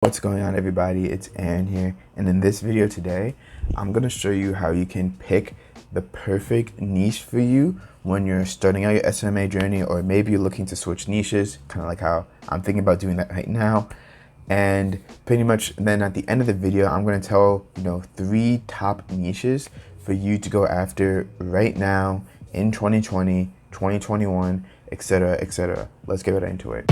What's going on, everybody? It's Aaron here, and in this video today I'm going to show you how you can pick the perfect niche for you when you're starting out your SMMA journey, or maybe you're looking to switch niches, kind of like how I'm thinking about doing that right now. And pretty much then at the end of the video I'm going to tell 3 top niches for you to go after right now in 2020, 2021, etc., etc. Let's get right into it.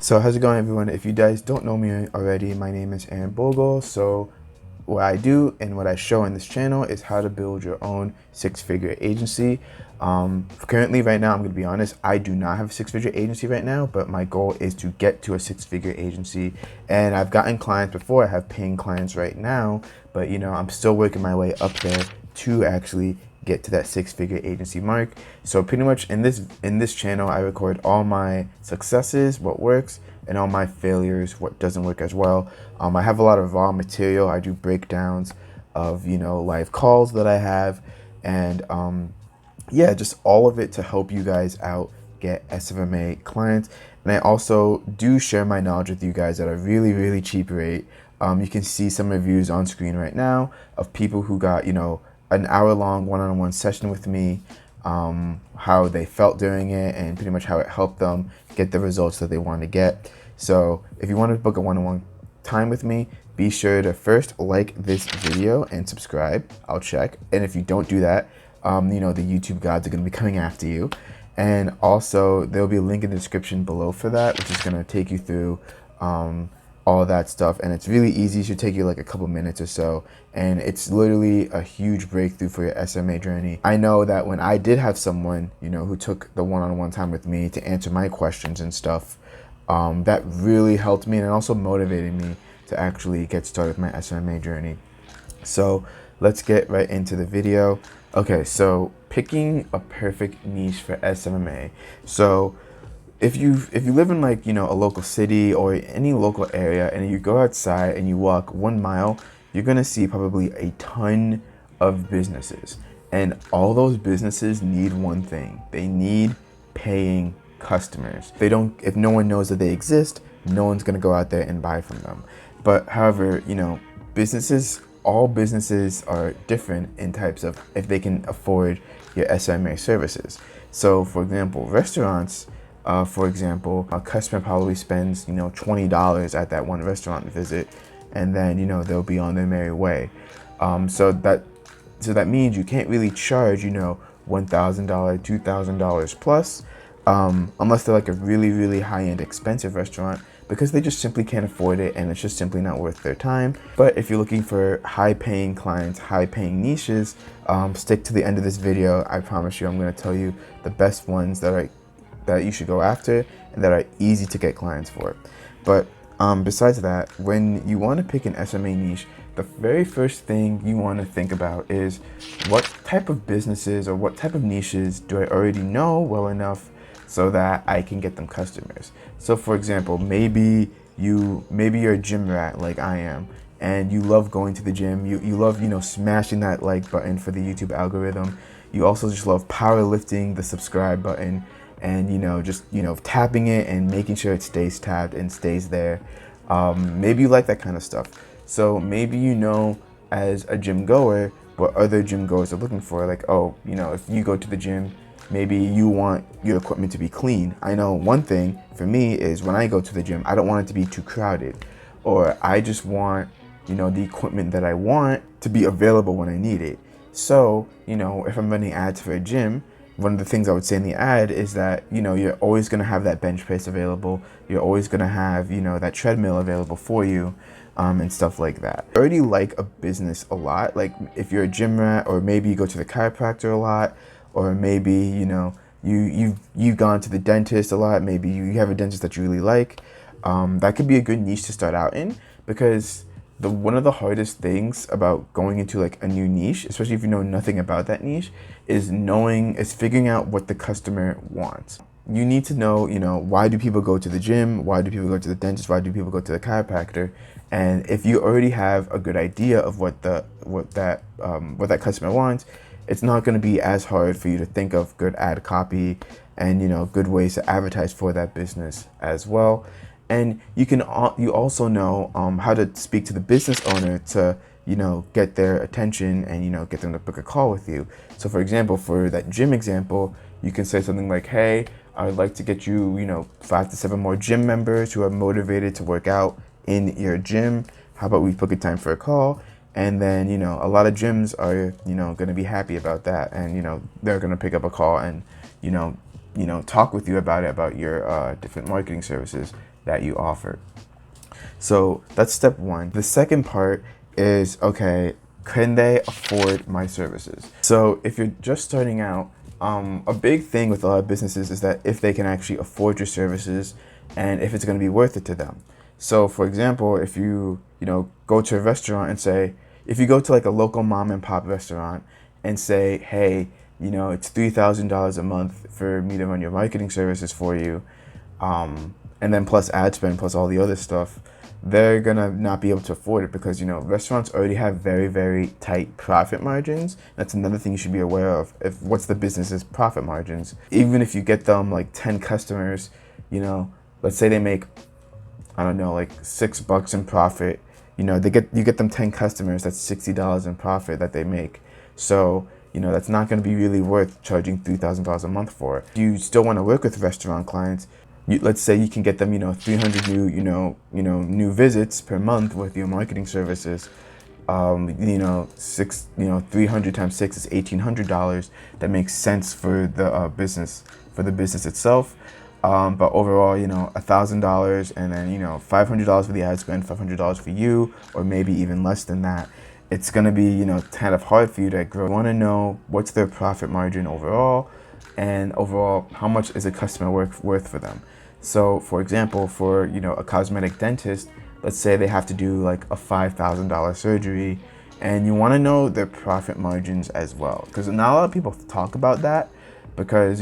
So how's it going, everyone? If you guys don't know me already, my name is Aaron Bogle. So what I do and what I show on this channel is how to build your own 6-figure agency. Currently right now, I'm going to be honest, I do not have a 6-figure agency right now, but my goal is to get to a 6-figure agency. And I've gotten clients before. I have paying clients right now, but I'm still working my way up there to actually get to that 6-figure agency mark. So pretty much in this channel, I record all my successes, what works, and all my failures, what doesn't work as well. I have a lot of raw material. I do breakdowns of live calls that I have, and yeah, just all of it to help you guys out get SMMA clients. And I also do share my knowledge with you guys at a really, really cheap rate. You can see some reviews on screen right now of people who got an hour-long one-on-one session with me, how they felt during it, and pretty much how it helped them get the results that they want to get. So if you want to book a one-on-one time with me, be sure to first like this video and subscribe. I'll check. And if you don't do that, the YouTube gods are going to be coming after you. And also there'll be a link in the description below for that, which is going to take you through all that stuff, and it's really easy. It should take you like a couple minutes or so, and it's literally a huge breakthrough for your SMA journey. I know that when I did have someone who took the one-on-one time with me to answer my questions and stuff, that really helped me and also motivated me to actually get started with my SMA journey. So let's get right into the video. Okay, so picking a perfect niche for SMMA. So if you live in like a local city or any local area, and you go outside and you walk 1 mile, you're gonna see probably a ton of businesses, and all those businesses need one thing: they need paying customers. If no one knows that they exist, no one's gonna go out there and buy from them. But however, all businesses are different in types of if they can afford your SMMA services. So for example, restaurants, for example, a customer probably spends $20 at that one restaurant visit, and then they'll be on their merry way. So that means you can't really charge $1,000, $2,000 plus, unless they're like a really, really high-end expensive restaurant, because they just simply can't afford it, and it's just simply not worth their time. But if you're looking for high-paying clients, high-paying niches, stick to the end of this video. I promise you, I'm going to tell you the best ones that you should go after and that are easy to get clients for. But besides that, when you want to pick an SMA niche, the very first thing you want to think about is what type of businesses or what type of niches do I already know well enough so that I can get them customers. So for example, maybe you're a gym rat like I am, and you love going to the gym. You love smashing that like button for the YouTube algorithm. You also just love powerlifting the subscribe button, and just tapping it and making sure it stays tapped and stays there. Maybe you like that kind of stuff. So maybe as a gym goer what other gym goers are looking for. Like, if you go to the gym, maybe you want your equipment to be clean. I know one thing for me is when I go to the gym, I don't want it to be too crowded, or I just want the equipment that I want to be available when I need it. So if I'm running ads for a gym, one of the things I would say in the ad is that you're always going to have that bench press available. You're always going to have that treadmill available for you, and stuff like that. I already like a business a lot. Like if you're a gym rat, or maybe you go to the chiropractor a lot, or maybe you've gone to the dentist a lot. Maybe you have a dentist that you really like. That could be a good niche to start out in, because one of the hardest things about going into like a new niche, especially if you know nothing about that niche, is figuring out what the customer wants. You need to know, why do people go to the gym? Why do people go to the dentist? Why do people go to the chiropractor? And if you already have a good idea of what that customer wants, it's not going to be as hard for you to think of good ad copy, and good ways to advertise for that business as well. And you also know how to speak to the business owner to get their attention and get them to book a call with you. So for example, for that gym example, you can say something like, hey, I would like to get you 5 to 7 more gym members who are motivated to work out in your gym. How about we book a time for a call? And then a lot of gyms are going to be happy about that, and they're going to pick up a call and talk with you about your different marketing services that you offer. So that's step one. The second part is, okay, can they afford my services? So if you're just starting out, a big thing with a lot of businesses is that if they can actually afford your services and if it's going to be worth it to them. So for example, if you go to a restaurant and say, if you go to like a local mom and pop restaurant and say, hey, it's $3,000 a month for me to run your marketing services for you, and then plus ad spend, plus all the other stuff, they're gonna not be able to afford it because restaurants already have very, very tight profit margins. That's another thing you should be aware of. What's the business's profit margins? Even if you get them like 10 customers, let's say they make, I don't know, like $6 in profit. You get them 10 customers, that's $60 in profit that they make. So that's not going to be really worth charging $3,000 a month for. You still want to work with restaurant clients. Let's say you can get them 300 new visits per month with your marketing services. 300 times 6 is $1,800. That makes sense for the business itself. But overall, $1,000 and then $500 for the ad spend, $500 for you, or maybe even less than that. It's gonna be kind of hard for you to grow. You want to know what's their profit margin overall, and overall how much is a customer worth for them. So for example, for a cosmetic dentist, let's say they have to do like a $5,000 surgery, and you want to know their profit margins as well, because not a lot of people talk about that, because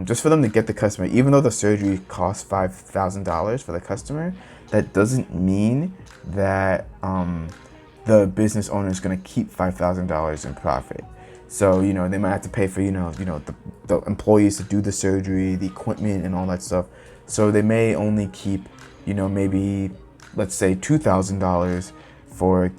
just for them to get the customer, even though the surgery costs $5,000 for the customer, that doesn't mean that the business owner is going to keep $5,000 in profit. So they might have to pay for the employees to do the surgery, the equipment, and all that stuff. So they may only keep maybe, let's say, $2,000 for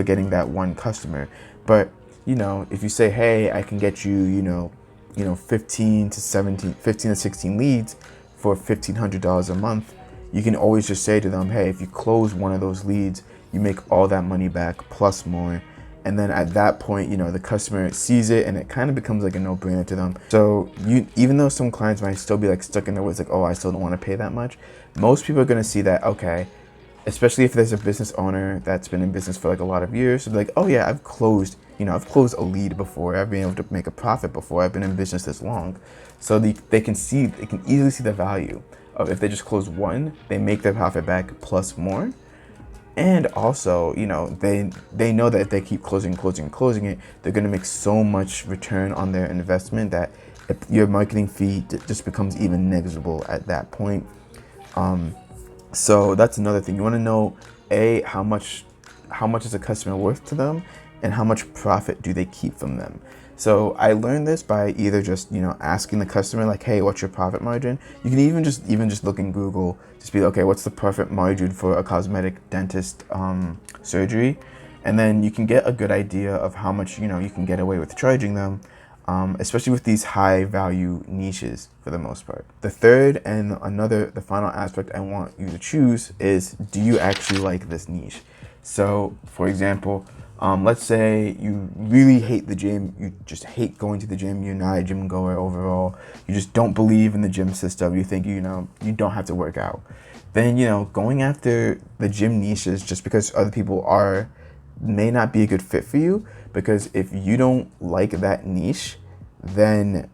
getting that one customer. But if you say, hey, I can get you 15 to 16 leads for $1,500 a month, you can always just say to them, hey, if you close one of those leads, you make all that money back plus more. And then at that point, the customer sees it and it kind of becomes like a no-brainer to them. So even though some clients might still be like stuck in their ways, like, oh, I still don't want to pay that much, most people are going to see that, okay, especially if there's a business owner that's been in business for like a lot of years, so like, oh yeah, I've closed a lead before, I've been able to make a profit before, I've been in business this long. So they can easily see the value of, if they just close one, they make their profit back plus more. And also, they know that if they keep closing it, they're going to make so much return on their investment that if your marketing fee just becomes even negligible at that point. So that's another thing. You want to know, how much is a customer worth to them, and how much profit do they keep from them. So I learned this by either just asking the customer, like, hey, what's your profit margin? You can even just look in Google, just be, okay, what's the profit margin for a cosmetic dentist surgery, and then you can get a good idea of how much you can get away with charging them, especially with these high value niches for the most part. The third and the final aspect I want you to choose is, do you actually like this niche? So for example, let's say you really hate the gym, you just hate going to the gym, you're not a gym goer overall, you just don't believe in the gym system, you think you don't have to work out. Then going after the gym niches just because other people are may not be a good fit for you, because if you don't like that niche, then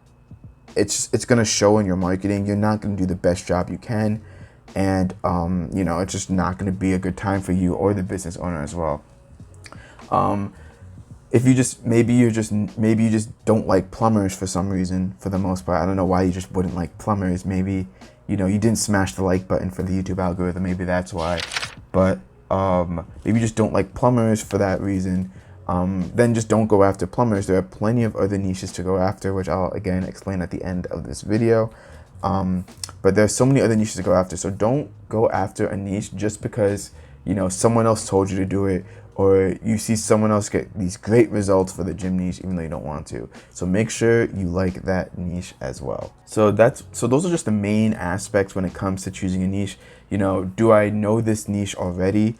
it's going to show in your marketing. You're not going to do the best job you can, and it's just not going to be a good time for you or the business owner as well. If you maybe you just don't like plumbers for some reason, for the most part. I don't know why you just wouldn't like plumbers. Maybe you didn't smash the like button for the YouTube algorithm, maybe that's why. But maybe you just don't like plumbers for that reason. then just don't go after plumbers. There are plenty of other niches to go after, which I'll again explain at the end of this video. But there's so many other niches to go after. So don't go after a niche just because, you know, someone else told you to do it, or you see someone else get these great results for the gym niche even though you don't want to. So make sure you like that niche as well. So those are just the main aspects when it comes to choosing a niche. You know, do I know this niche already?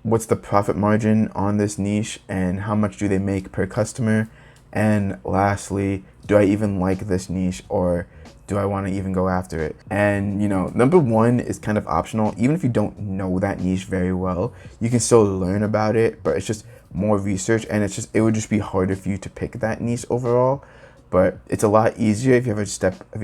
What's the profit margin on this niche, and how much do they make per customer? And lastly, do I even like this niche, or do I want to even go after it? And you know, number one is kind of optional. Even if you don't know that niche very well, you can still learn about it, but it's just more research, and it would just be harder for you to pick that niche overall. But it's a lot easier if you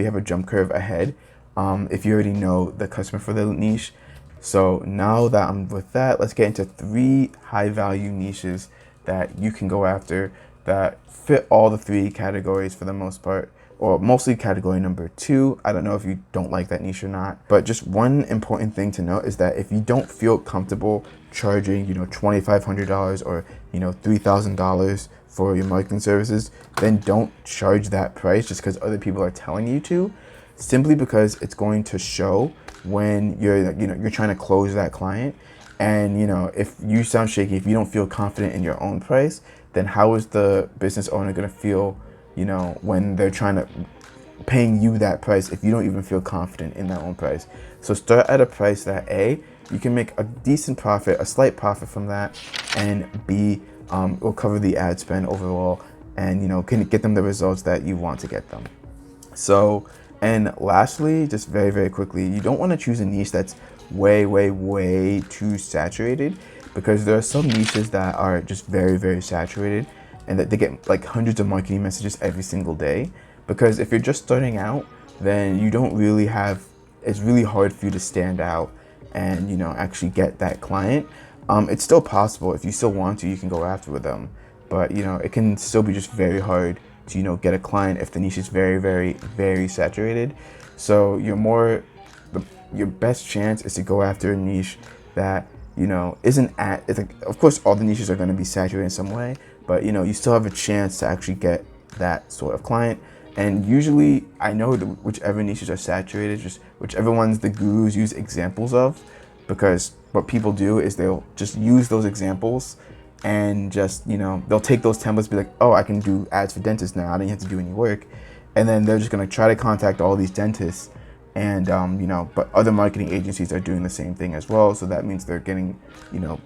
have a jump curve ahead, if you already know the customer for the niche. So now that I'm with that, let's get into 3 high value niches that you can go after that fit all the 3 categories for the most part, or mostly category number 2. I don't know if you don't like that niche or not, but just one important thing to note is that if you don't feel comfortable charging, you know, $2,500 or, you know, $3,000 for your marketing services, then don't charge that price just because other people are telling you to, simply because it's going to show when you're trying to close that client. And you know, if you sound shaky, if you don't feel confident in your own price, then how is the business owner going to feel, you know, when they're trying to paying you that price if you don't even feel confident in that own price? So start at a price that A, you can make a decent profit, a slight profit from that, and B, will cover the ad spend overall, and you know, can get them the results that you want to get them. So, and lastly, just very, very quickly, you don't want to choose a niche that's way, way, way too saturated, because there are some niches that are just very, very saturated and that they get like hundreds of marketing messages every single day. Because if you're just starting out, then you don't really have, it's really hard for you to stand out and, you know, actually get that client. It's still possible. If you still want to, you can go after with them, but you know, it can still be just very hard to, you know, get a client if the niche is very, very, very saturated. So your best chance is to go after a niche that, you know, isn't at, it's like, of course all the niches are going to be saturated in some way, but you know, you still have a chance to actually get that sort of client. And usually I know whichever niches are saturated, just whichever ones the gurus use examples of, because what people do is they'll just use those examples and just, you know, they'll take those templates, be like, oh, I can do ads for dentists now, I didn't have to do any work. And then they're just going to try to contact all these dentists, and you know, but other marketing agencies are doing the same thing as well, so that means they're getting, you know,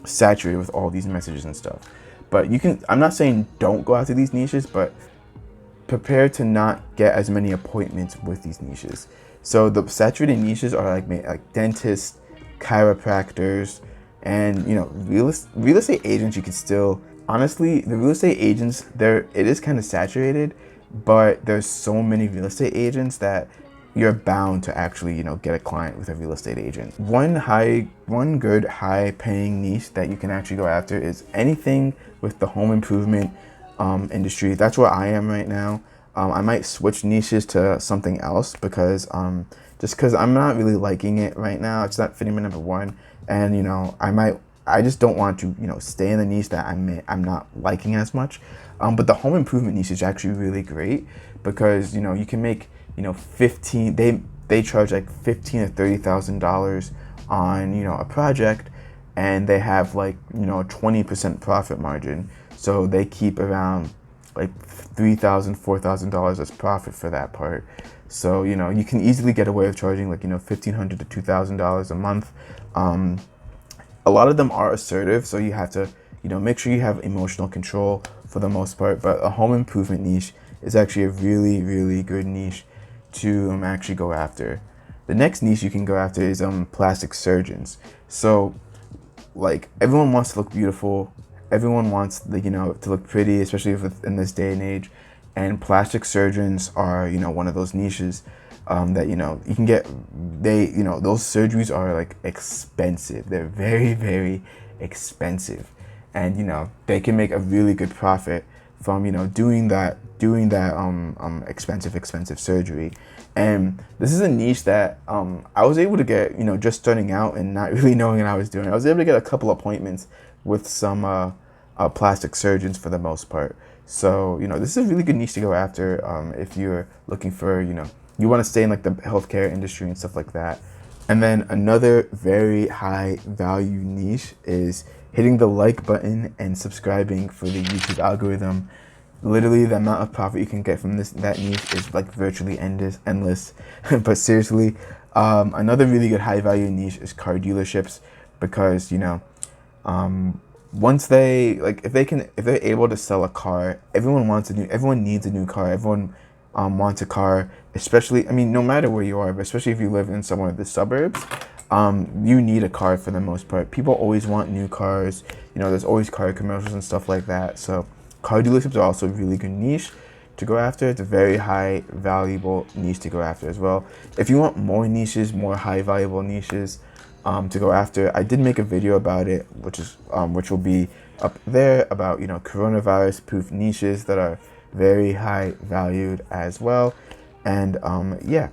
saturated with all these messages and stuff. But you can, I'm not saying don't go after these niches, but prepare to not get as many appointments with these niches. So the saturated niches are like dentists, chiropractors, and you know, real estate agents. You can still, honestly, the real estate agents, it is kind of saturated, but there's so many real estate agents that you're bound to actually, you know, get a client with a real estate agent. One good high paying niche that you can actually go after is anything with the home improvement industry. That's where I am right now. I might switch niches to something else because just because I'm not really liking it right now. It's not fitting my number one, and you know, I just don't want to, you know, stay in the niche that I'm not liking as much. But the home improvement niche is actually really great because, you know, you can make, you know, they charge like $15,000 to $30,000 on, you know, a project, and they have like, you know, a 20% profit margin. So they keep around like $3,000, $4,000 as profit for that part. So, you know, you can easily get away with charging like, you know, $1,500 to $2,000 a month. A lot of them are assertive, so you have to, you know, make sure you have emotional control for the most part. But a home improvement niche is actually a really, really good niche to actually go after. The next niche you can go after is plastic surgeons. So like, everyone wants to look beautiful, everyone wants the, you know, to look pretty, especially in this day and age, and plastic surgeons are, you know, one of those niches that, you know, you can get. You know, those surgeries are like expensive. They're very, very expensive, and you know, they can make a really good profit from, you know, doing that expensive surgery. And this is a niche that I was able to get, you know, just starting out and not really knowing what I was doing. I was able to get a couple appointments with some plastic surgeons for the most part. So, you know, this is a really good niche to go after if you're looking for, you know, you want to stay in like the healthcare industry and stuff like that. And then another very high value niche is hitting the like button and subscribing for the YouTube algorithm. Literally, the amount of profit you can get from that niche is like virtually endless. But seriously, another really good high value niche is car dealerships, because, you know, once they, like, if they're able to sell a car, everyone needs a new car. Everyone wants a car, especially, I mean, no matter where you are, but especially if you live in somewhere in the suburbs, you need a car for the most part. People always want new cars. You know, there's always car commercials and stuff like that. So car dealerships are also a really good niche to go after. It's a very high valuable niche to go after as well. If you want more niches, more high valuable niches to go after, I did make a video about it, which will be up there, about, you know, coronavirus proof niches that are very high valued as well. And yeah,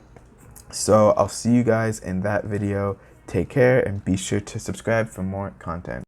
so I'll see you guys in that video. Take care and be sure to subscribe for more content.